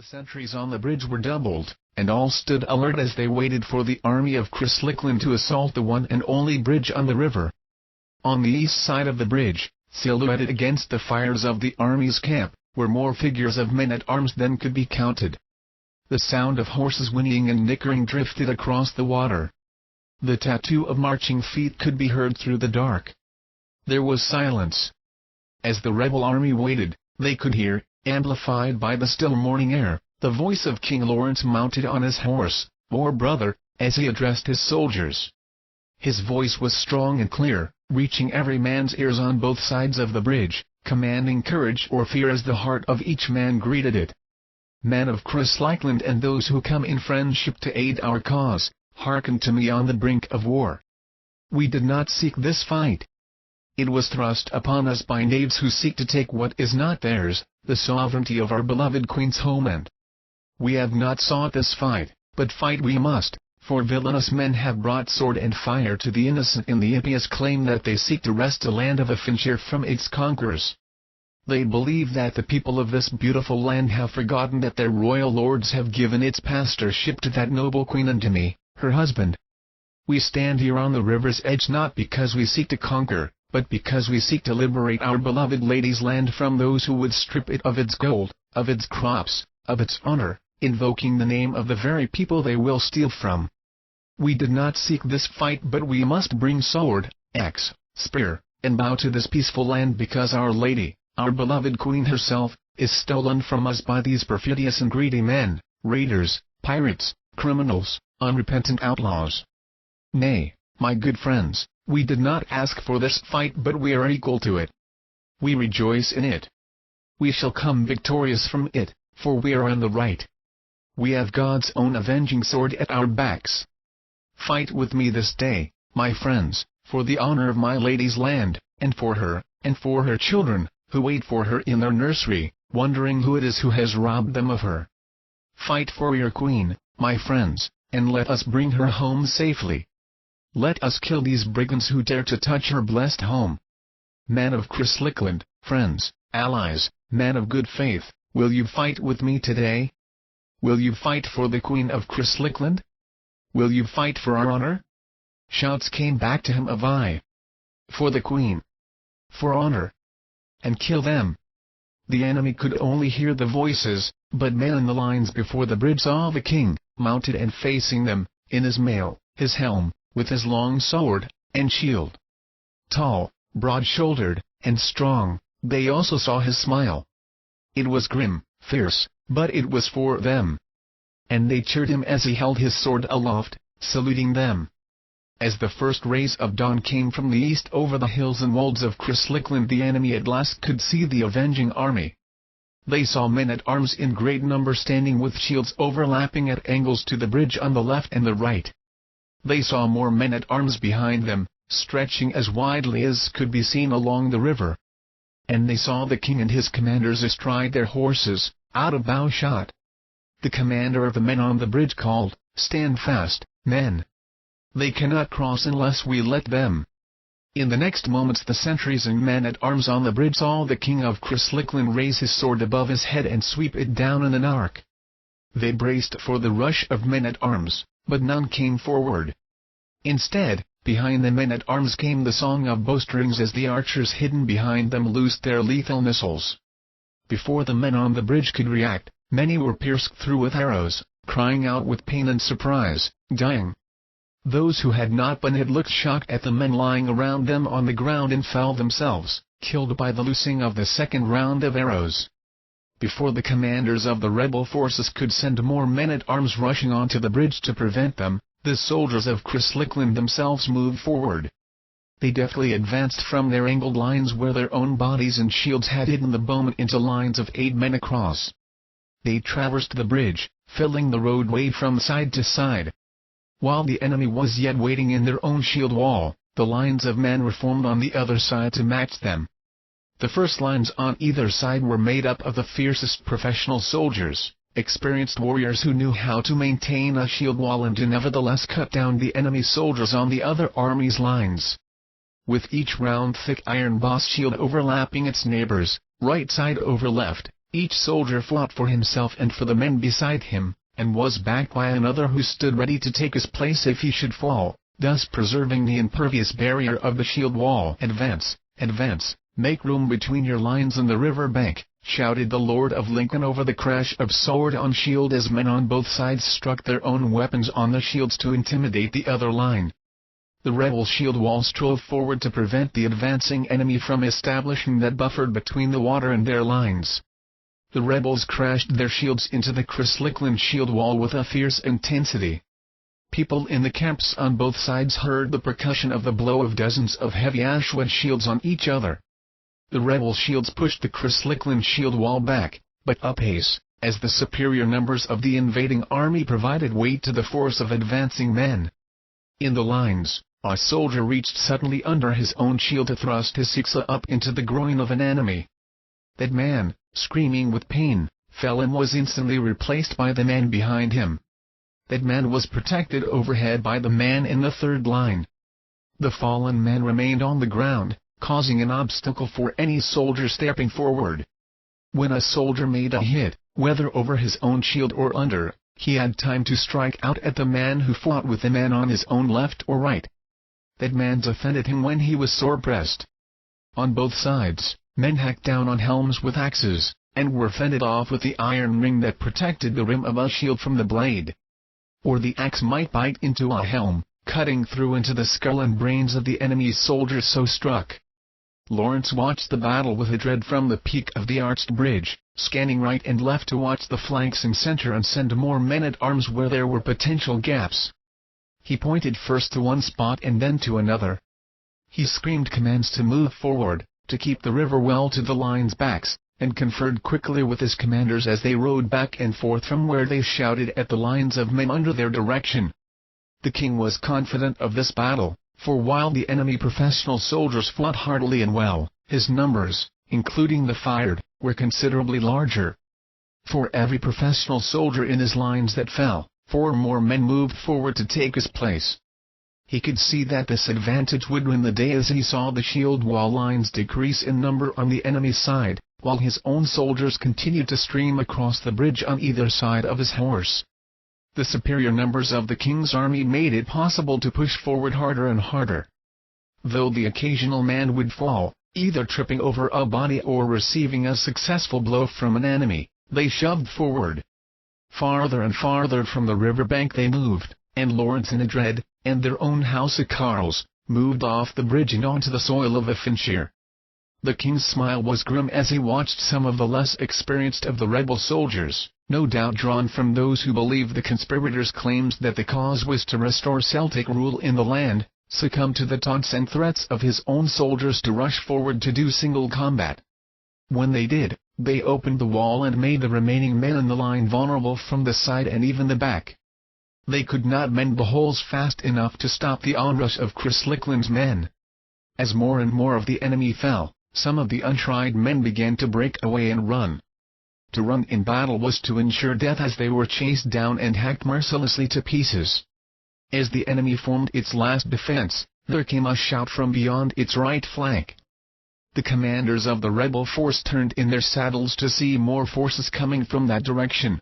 sentries on the bridge were doubled, and all stood alert as they waited for the army of Chris-Lickland to assault the one and only bridge on the river. On the east side of the bridge, silhouetted against the fires of the army's camp, were more figures of men-at-arms than could be counted. The sound of horses whinnying and nickering drifted across the water. The tattoo of marching feet could be heard through the dark. There was silence. As the rebel army waited, they could hear, amplified by the still morning air, the voice of King Lawrence mounted on his horse, or brother, as he addressed his soldiers. His voice was strong and clear, reaching every man's ears on both sides of the bridge, commanding courage or fear as the heart of each man greeted it. Men of Chris-Lickland and those who come in friendship to aid our cause, hearken to me on the brink of war. We did not seek this fight. It was thrust upon us by knaves who seek to take what is not theirs, the sovereignty of our beloved Queen's homeland. We have not sought this fight, but fight we must, for villainous men have brought sword and fire to the innocent in the impious claim that they seek to wrest the land of Finshire from its conquerors. They believe that the people of this beautiful land have forgotten that their royal lords have given its pastorship to that noble queen and to me, her husband. We stand here on the river's edge not because we seek to conquer, but because we seek to liberate our beloved lady's land from those who would strip it of its gold, of its crops, of its honor, invoking the name of the very people they will steal from. We did not seek this fight, but we must bring sword, axe, spear, and bow to this peaceful land because our lady, our beloved queen herself, is stolen from us by these perfidious and greedy men, raiders, pirates, criminals, unrepentant outlaws. Nay, my good friends, we did not ask for this fight, but we are equal to it. We rejoice in it. We shall come victorious from it, for we are on the right. We have God's own avenging sword at our backs. Fight with me this day, my friends, for the honor of my lady's land, and for her children, who wait for her in their nursery, wondering who it is who has robbed them of her. Fight for your queen, my friends, and let us bring her home safely. Let us kill these brigands who dare to touch her blessed home. Men of Chris-Lickland, friends, allies, men of good faith, will you fight with me today? Will you fight for the Queen of Chris-Lickland? Will you fight for our honor? Shouts came back to him of aye. For the Queen. For honor. And kill them. The enemy could only hear the voices, but men in the lines before the bridge saw the king, mounted and facing them, in his mail, his helm, with his long sword, and shield. Tall, broad-shouldered, and strong, they also saw his smile. It was grim, fierce, but it was for them. And they cheered him as he held his sword aloft, saluting them. As the first rays of dawn came from the east over the hills and wolds of Chris-Lickland, the enemy at last could see the avenging army. They saw men-at-arms in great number standing with shields overlapping at angles to the bridge on the left and the right. They saw more men-at-arms behind them, stretching as widely as could be seen along the river. And they saw the king and his commanders astride their horses, out of bow shot. The commander of the men on the bridge called, "Stand fast, men! They cannot cross unless we let them." In the next moments the sentries and men-at-arms on the bridge saw the king of Chris-Lickland raise his sword above his head and sweep it down in an arc. They braced for the rush of men-at-arms, but none came forward. Instead, behind the men-at-arms came the song of bowstrings as the archers hidden behind them loosed their lethal missiles. Before the men on the bridge could react, many were pierced through with arrows, crying out with pain and surprise, dying. Those who had not been hit looked shocked at the men lying around them on the ground and fell themselves, killed by the loosing of the second round of arrows. Before the commanders of the rebel forces could send more men-at-arms rushing onto the bridge to prevent them, the soldiers of Chris-Lickland themselves moved forward. They deftly advanced from their angled lines where their own bodies and shields had hidden the bowmen into lines of 8 men across. They traversed the bridge, filling the roadway from side to side. While the enemy was yet waiting in their own shield wall, the lines of men were formed on the other side to match them. The first lines on either side were made up of the fiercest professional soldiers, experienced warriors who knew how to maintain a shield wall and to nevertheless cut down the enemy soldiers on the other army's lines. With each round thick iron boss shield overlapping its neighbors, right side over left, Each soldier fought for himself and for the men beside him, and was backed by another who stood ready to take his place if he should fall, thus preserving the impervious barrier of the shield wall. "Advance, advance, make room between your lines and the river bank," shouted the Lord of Lincoln over the crash of sword on shield as men on both sides struck their own weapons on the shields to intimidate the other line. The rebel shield wall strove forward to prevent the advancing enemy from establishing that buffer between the water and their lines. The rebels crashed their shields into the Chris-Lickland shield wall with a fierce intensity. People in the camps on both sides heard the percussion of the blow of dozens of heavy ashwood shields on each other. The rebel shields pushed the Chris-Lickland shield wall back, but apace, as the superior numbers of the invading army provided weight to the force of advancing men. In the lines, a soldier reached suddenly under his own shield to thrust his siksa up into the groin of an enemy. That man, screaming with pain, fell and was instantly replaced by the man behind him. That man was protected overhead by the man in the third line. The fallen man remained on the ground, causing an obstacle for any soldier stepping forward. When a soldier made a hit, whether over his own shield or under, he had time to strike out at the man who fought with the man on his own left or right. That man defended him when he was sore pressed. On both sides, men hacked down on helms with axes, and were fended off with the iron ring that protected the rim of a shield from the blade. Or the axe might bite into a helm, cutting through into the skull and brains of the enemy's soldiers so struck. Lawrence watched the battle with a dread from the peak of the arched bridge, scanning right and left to watch the flanks and center and send more men-at-arms where there were potential gaps. He pointed first to one spot and then to another. He screamed commands to move forward, to keep the river well to the line's backs, and conferred quickly with his commanders as they rode back and forth from where they shouted at the lines of men under their direction. The king was confident of this battle, for while the enemy professional soldiers fought heartily and well, his numbers, including the fired, were considerably larger. For every professional soldier in his lines that fell, 4 more men moved forward to take his place. He could see that this advantage would win the day as he saw the shield wall lines decrease in number on the enemy's side, while his own soldiers continued to stream across the bridge on either side of his horse. The superior numbers of the king's army made it possible to push forward harder and harder. Though the occasional man would fall, either tripping over a body or receiving a successful blow from an enemy, they shoved forward. Farther and farther from the river bank they moved, and Lawrence in a dread, and their own housecarls, moved off the bridge and onto the soil of Affenshire. The king's smile was grim as he watched some of the less experienced of the rebel soldiers, no doubt drawn from those who believed the conspirators' claims that the cause was to restore Celtic rule in the land, succumb to the taunts and threats of his own soldiers to rush forward to do single combat. When they did, they opened the wall and made the remaining men in the line vulnerable from the side and even the back. They could not mend the holes fast enough to stop the onrush of Chris-Lickland's men. As more and more of the enemy fell, some of the untried men began to break away and run. To run in battle was to ensure death as they were chased down and hacked mercilessly to pieces. As the enemy formed its last defense, there came a shout from beyond its right flank. The commanders of the rebel force turned in their saddles to see more forces coming from that direction.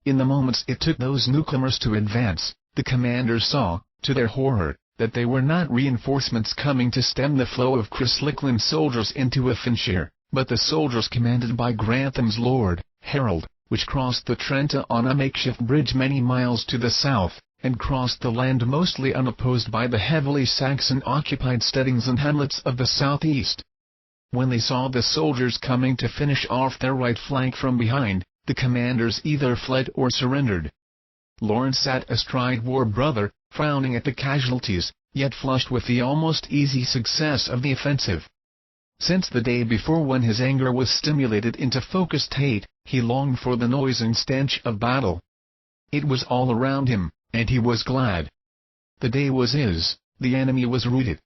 In the moments it took those newcomers to advance, the commanders saw, to their horror, that they were not reinforcements coming to stem the flow of Chris-Lickland soldiers into Affenshire, but the soldiers commanded by Grantham's Lord, Harold, which crossed the Trent on a makeshift bridge many miles to the south, and crossed the land mostly unopposed by the heavily Saxon-occupied steadings and hamlets of the southeast. When they saw the soldiers coming to finish off their right flank from behind, the commanders either fled or surrendered. Lawrence sat astride War Brother, frowning at the casualties, yet flushed with the almost easy success of the offensive. Since the day before when his anger was stimulated into focused hate, he longed for the noise and stench of battle. It was all around him, and he was glad. The day was his, the enemy was routed,